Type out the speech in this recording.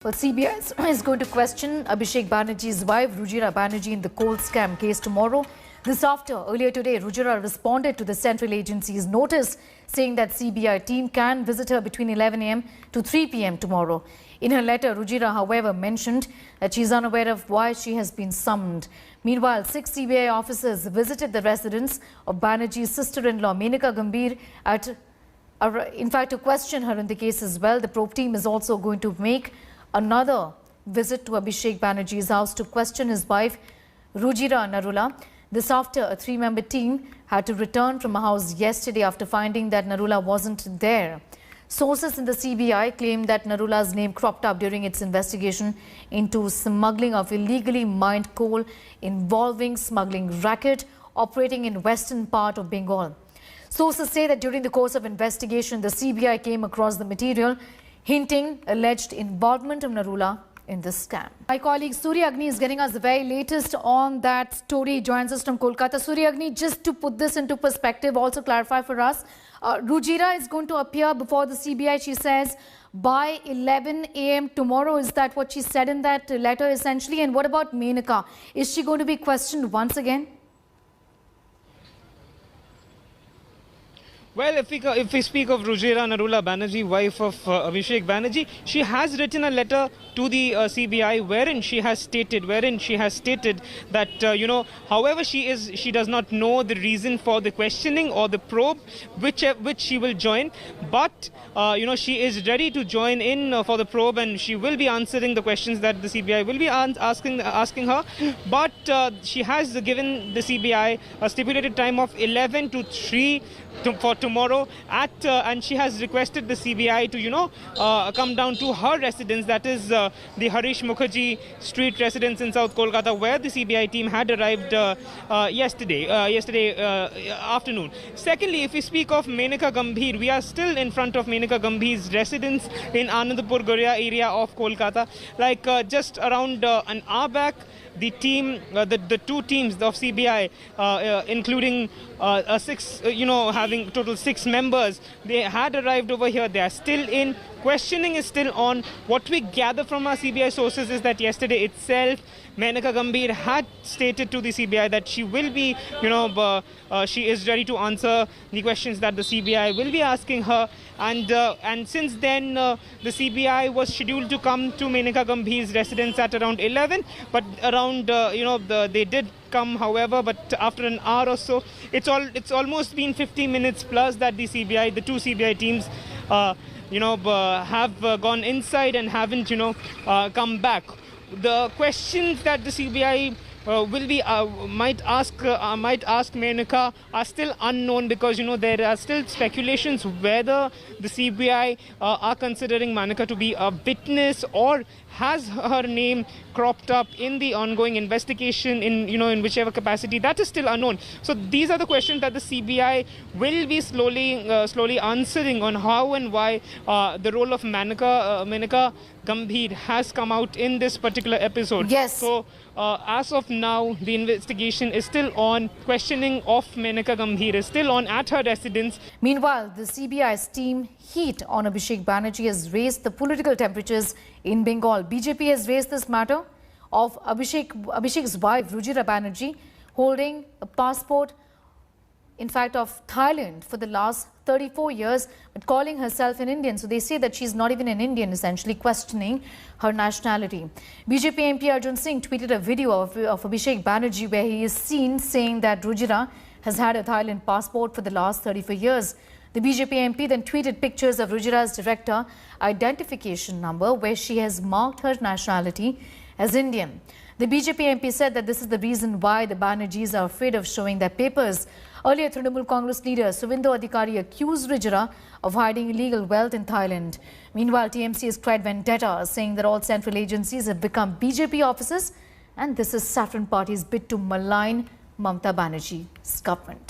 Well, CBI is going to question Abhishek Banerjee's wife, Rujira Banerjee, in the coal scam case tomorrow. This after, earlier today, Rujira responded to the central agency's notice, saying that CBI team can visit her between 11 a.m. to 3 p.m. tomorrow. In her letter, Rujira, however, mentioned that she is unaware of why she has been summoned. Meanwhile, 6 CBI officers visited the residence of Banerjee's sister-in-law, Menaka Gambhir, in fact, to question her in the case as well. The probe team is also going to make another visit to Abhishek Banerjee's house to question his wife, Rujira Narula. This after a 3-member team had to return from a house yesterday after finding that Narula wasn't there. Sources in the CBI claim that Narula's name cropped up during its investigation into smuggling of illegally mined coal involving smuggling racket operating in western part of Bengal. Sources say that during the course of investigation, the CBI came across the material hinting alleged involvement of Narula in this scam. My colleague Surya Agni is getting us the very latest on that story. He joins us from Kolkata. Surya Agni, just to put this into perspective, also clarify for us, Rujira is going to appear before the CBI, she says, by 11 a.m. tomorrow. Is that what she said in that letter essentially? And what about Menaka? Is she going to be questioned once again? Well, if we speak of Rujira Narula Banerjee, wife of Abhishek Banerjee, she has written a letter to the CBI wherein she has stated that however she does not know the reason for the questioning or the probe which she will join, but she is ready to join in for the probe, and she will be answering the questions that the CBI will be asking her. But she has given the CBI a stipulated time of 11 to 3 for tomorrow and she has requested the CBI to come down to her residence, that is the Harish Mukherjee Street residence in South Kolkata, where the CBI team had arrived yesterday afternoon. Secondly, if we speak of Menaka Gambhir, we are still in front of Menaka Gambhir's residence in Anandpur Goria area of Kolkata. Just around an hour back, the team, the two teams of CBI, including having total 6 members, they had arrived over here. They are still in. Questioning is still on. What we gather from our CBI sources is that yesterday itself, Menaka Gambhir had stated to the CBI that she will be, she is ready to answer the questions that the CBI will be asking her. And since then, the CBI was scheduled to come to Menaka Gambhir's residence at around 11, but around, they did come, however, but after an hour or so, it's almost been 50 minutes plus that the two CBI teams, have gone inside and haven't, come back. The questions that the CBI might ask Menaka are still unknown, because there are still speculations whether the CBI are considering Menaka to be a witness, or has her name cropped up in the ongoing investigation in whichever capacity. That is still unknown. So these are the questions that the CBI will be slowly answering on how and why the role of Menaka Gambhir has come out in this particular episode. Yes. So as of now, the investigation is still on. Questioning of Menaka Gambhir is still on at her residence. Meanwhile, the CBI's team heat on Abhishek Banerjee has raised the political temperatures in Bengal. BJP has raised this matter of Abhishek's wife, Rujira Banerjee, holding a passport, in fact, of Thailand for the last 34 years, but calling herself an Indian. So they say that she's not even an Indian, essentially questioning her nationality. BJP MP Arjun Singh tweeted a video of Abhishek Banerjee where he is seen saying that Rujira has had a Thailand passport for the last 34 years. The BJP MP then tweeted pictures of Rujira's director identification number, where she has marked her nationality as Indian. The BJP MP said that this is the reason why the Banerjees are afraid of showing their papers. Earlier, Trinamool Congress leader Suvendu Adhikari accused Rujira of hiding illegal wealth in Thailand. Meanwhile, TMC has cried vendetta, saying that all central agencies have become BJP offices, and this is Saffron Party's bid to malign Mamata Banerjee's government.